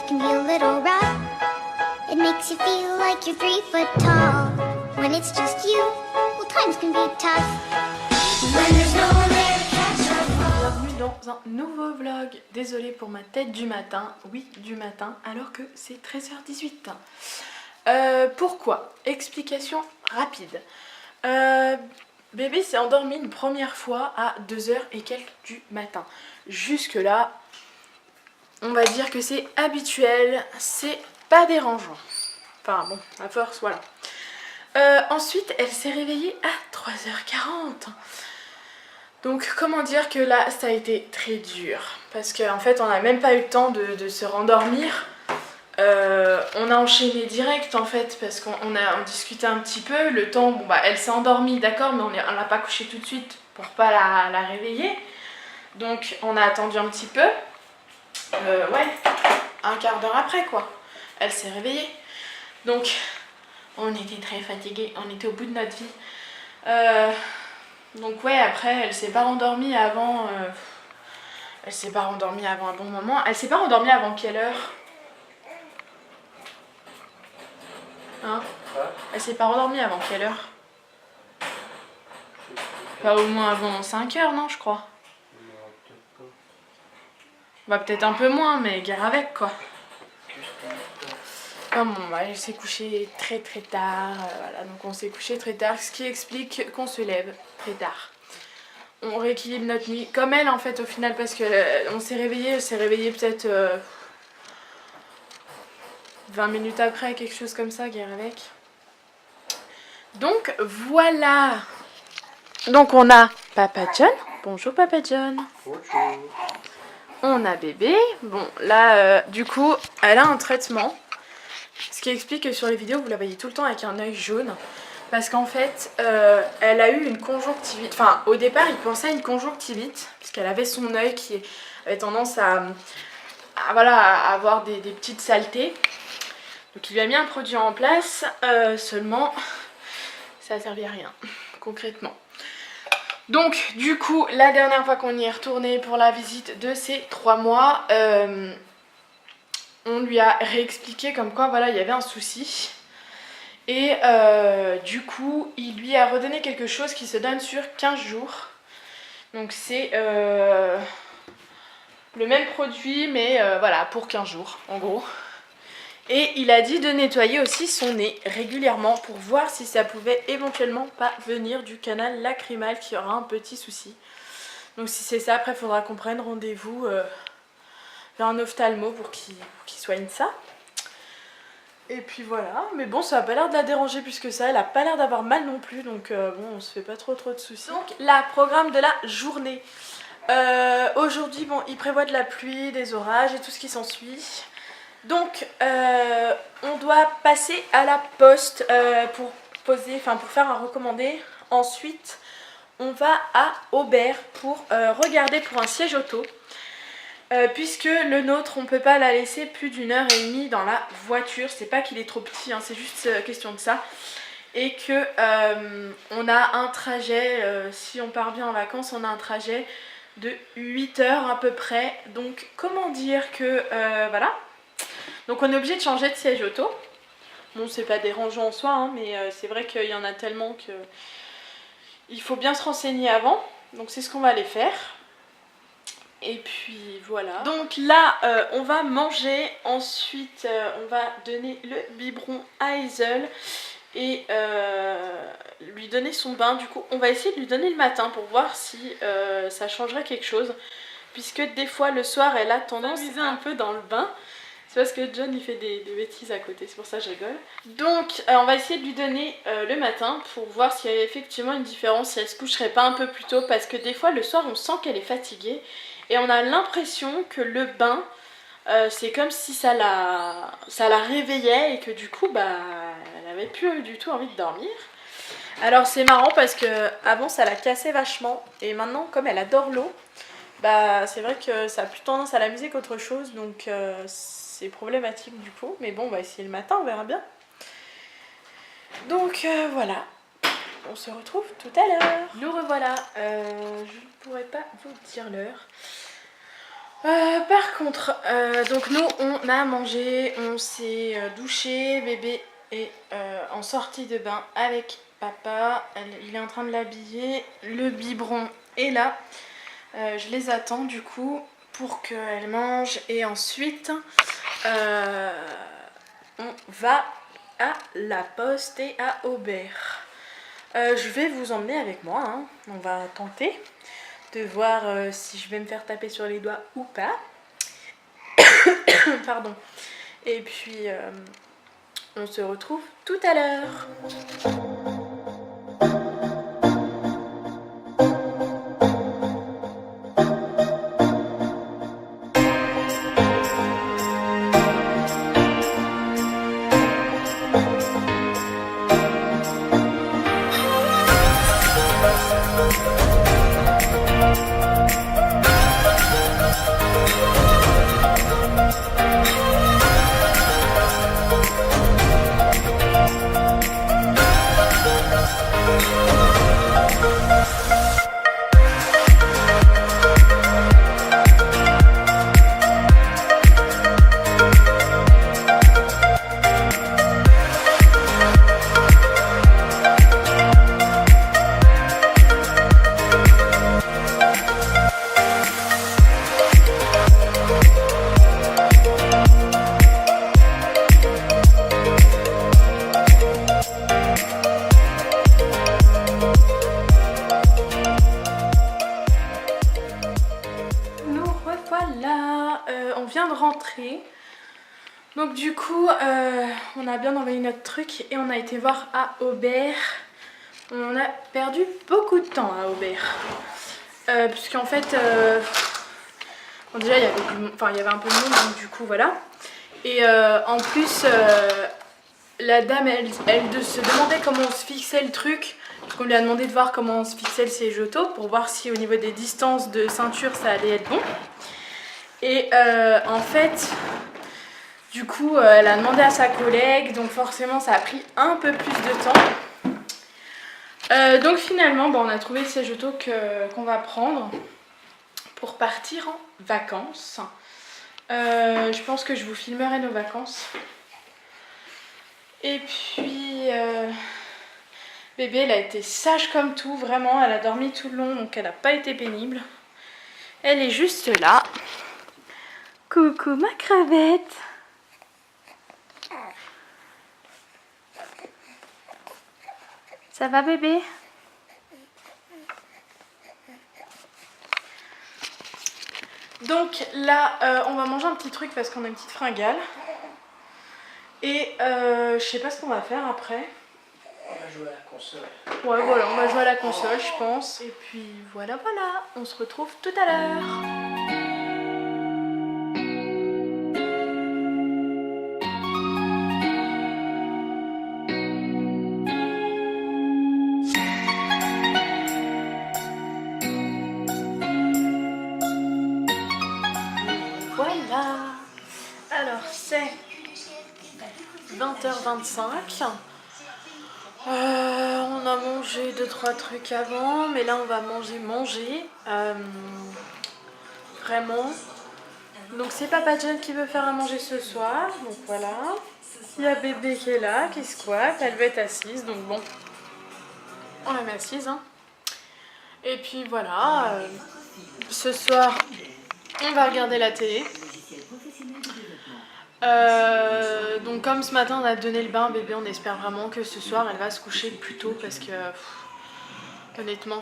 can be a little rough. It makes you feel like you're 3 foot tall. When it's just you, well, times can be tough. When there's no one there to catch up. Bienvenue dans un nouveau vlog. Désolée pour ma tête du matin. Oui, du matin, alors que c'est 13h18. Pourquoi? Explication rapide. Bébé s'est endormi une première fois à 2h et quelques du matin. Jusque là, on va dire que c'est habituel, c'est pas dérangeant. Enfin bon, à force, voilà. Ensuite, elle s'est réveillée à 3h40. Donc comment dire que là, ça a été très dur. Parce qu'en fait, on n'a même pas eu le temps de se rendormir. On a enchaîné direct en fait parce qu'on a discuté un petit peu. Le temps, bon bah elle s'est endormie, d'accord, mais on l'a pas couchée tout de suite pour pas la réveiller. Donc on a attendu un petit peu. Ouais, un quart d'heure après quoi. Elle s'est réveillée. Donc on était très fatigués, on était au bout de notre vie. Donc ouais, après elle s'est pas rendormie avant. Elle s'est pas rendormie avant un bon moment. Elle s'est pas rendormie avant quelle heure? Hein? Elle s'est pas rendormie avant quelle heure? Pas au moins avant 5h, non, je crois. Bah peut-être un peu moins, mais guère avec quoi. Enfin bon, bah, elle s'est couchée très très tard, voilà, donc on s'est couché très tard, ce qui explique qu'on se lève très tard. On rééquilibre notre nuit, comme elle en fait au final, parce que on s'est réveillé, elle s'est réveillée peut-être 20 minutes après, quelque chose comme ça, guère avec. Donc voilà. Donc on a Papa John. Bonjour Papa John. Bonjour. On a bébé. Bon là du coup elle a un traitement. Ce qui explique que sur les vidéos vous la voyez tout le temps avec un œil jaune. Parce qu'en fait elle a eu une conjonctivite. Enfin au départ il pensait à une conjonctivite. Puisqu'elle avait son œil qui avait tendance à avoir des petites saletés. Donc il lui a mis un produit en place. Seulement ça a servi à rien concrètement. Donc du coup la dernière fois qu'on y est retourné pour la visite de ces 3 mois, on lui a réexpliqué comme quoi voilà il y avait un souci. Et du coup il lui a redonné quelque chose qui se donne sur 15 jours. Donc c'est le même produit mais voilà pour 15 jours en gros. Et il a dit de nettoyer aussi son nez régulièrement pour voir si ça pouvait éventuellement pas venir du canal lacrymal qui aura un petit souci. Donc si c'est ça, après il faudra qu'on prenne rendez-vous vers un ophtalmo pour qu'il soigne ça. Et puis voilà, mais bon ça a pas l'air de la déranger plus que ça, elle a pas l'air d'avoir mal non plus, donc bon on se fait pas trop de soucis. Donc la programme de la journée. Aujourd'hui bon il prévoit de la pluie, des orages et tout ce qui s'ensuit. Donc on doit passer à la poste pour poser, enfin pour faire un recommandé. Ensuite on va à Aubert pour regarder pour un siège auto. Puisque le nôtre on peut pas la laisser plus d'1h30 dans la voiture. C'est pas qu'il est trop petit, hein, c'est juste question de ça. Et que on a un trajet, si on part bien en vacances, on a un trajet de 8 heures à peu près. Donc comment dire que voilà. Donc on est obligé de changer de siège auto. Bon c'est pas dérangeant en soi hein, mais c'est vrai qu'il y en a tellement que il faut bien se renseigner avant. Donc c'est ce qu'on va aller faire. Et puis voilà. Donc là on va manger. Ensuite on va donner le biberon à Hazel. Et lui donner son bain. Du coup on va essayer de lui donner le matin pour voir si ça changerait quelque chose. Puisque des fois le soir elle a tendance à s'amuser un peu dans le bain. C'est parce que John il fait des bêtises à côté, c'est pour ça que je rigole. Donc on va essayer de lui donner le matin pour voir s'il y a effectivement une différence, si elle se coucherait pas un peu plus tôt. Parce que des fois le soir on sent qu'elle est fatiguée et on a l'impression que le bain c'est comme si ça la réveillait et que du coup bah elle avait plus du tout envie de dormir. Alors c'est marrant parce que avant ça la cassait vachement et maintenant comme elle adore l'eau, bah c'est vrai que ça a plus tendance à l'amuser qu'autre chose, donc c'est problématique du coup, mais bon on va essayer le matin, on verra bien. Donc voilà, on se retrouve tout à l'heure. Nous revoilà, je ne pourrais pas vous dire l'heure. Par contre, donc nous on a mangé, on s'est douché, bébé est en sortie de bain avec papa, il est en train de l'habiller, le biberon est là, je les attends du coup pour qu'elle mange et ensuite on va à la poste et à Aubert. Je vais vous emmener avec moi, hein. On va tenter de voir si je vais me faire taper sur les doigts ou pas. Pardon. Et puis on se retrouve tout à l'heure. Rentrer. Donc du coup on a bien envoyé notre truc et on a été voir à Aubert. On a perdu beaucoup de temps à Aubert puisqu'en fait bon, déjà il y avait un peu de monde, donc du coup voilà, et en plus la dame elle se demandait comment on se fixait le truc, parce qu'on lui a demandé de voir comment on se fixait le siège auto pour voir si au niveau des distances de ceinture ça allait être bon. Et en fait, du coup, elle a demandé à sa collègue, donc forcément ça a pris un peu plus de temps. Donc finalement, bon, on a trouvé le siège auto qu'on va prendre pour partir en vacances. Je pense que je vous filmerai nos vacances. Et puis, bébé, elle a été sage comme tout, vraiment, elle a dormi tout le long, donc elle n'a pas été pénible. Elle est juste là. Coucou ma crevette. Ça va bébé? Donc là on va manger un petit truc parce qu'on a une petite fringale. Et je sais pas ce qu'on va faire après. On va jouer à la console. Ouais voilà, on va jouer à la console je pense. Et puis voilà, on se retrouve tout à l'heure. Alors c'est 20h25. On a mangé 2-3 trucs avant, mais là on va manger. Vraiment. Donc c'est Papa John qui veut faire à manger ce soir. Donc voilà. Il y a bébé qui est là, qui squatte. Elle veut être assise, donc bon. On la met assise. Hein. Et puis voilà. Ce soir, on va regarder la télé. Donc comme ce matin on a donné le bain à bébé, on espère vraiment que ce soir elle va se coucher plus tôt parce que honnêtement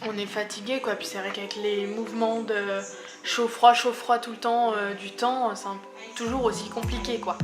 on est fatigué quoi, puis c'est vrai qu'avec les mouvements de chaud-froid tout le temps du temps, c'est toujours aussi compliqué quoi.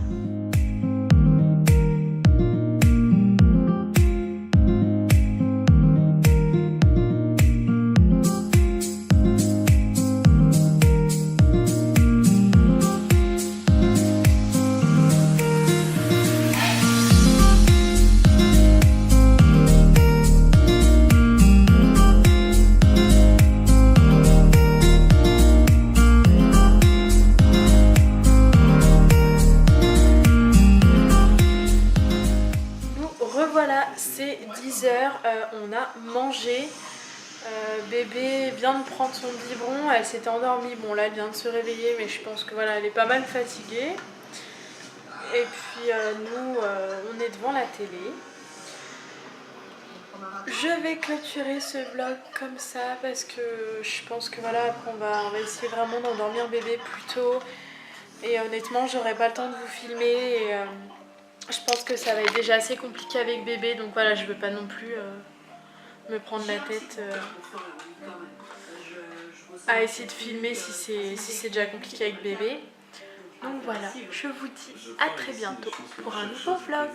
C'est 10h, on a mangé. Bébé vient de prendre son biberon, elle s'était endormie, bon là elle vient de se réveiller mais je pense que voilà elle est pas mal fatiguée. Et puis nous on est devant la télé. Je vais clôturer ce vlog comme ça parce que je pense que voilà après on va essayer vraiment d'endormir bébé plus tôt. Et honnêtement j'aurai pas le temps de vous filmer et je pense que ça va être déjà assez compliqué avec bébé donc voilà je veux pas non plus me prendre la tête à essayer de filmer si c'est déjà compliqué avec bébé. Donc voilà, je vous dis à très bientôt pour un nouveau vlog.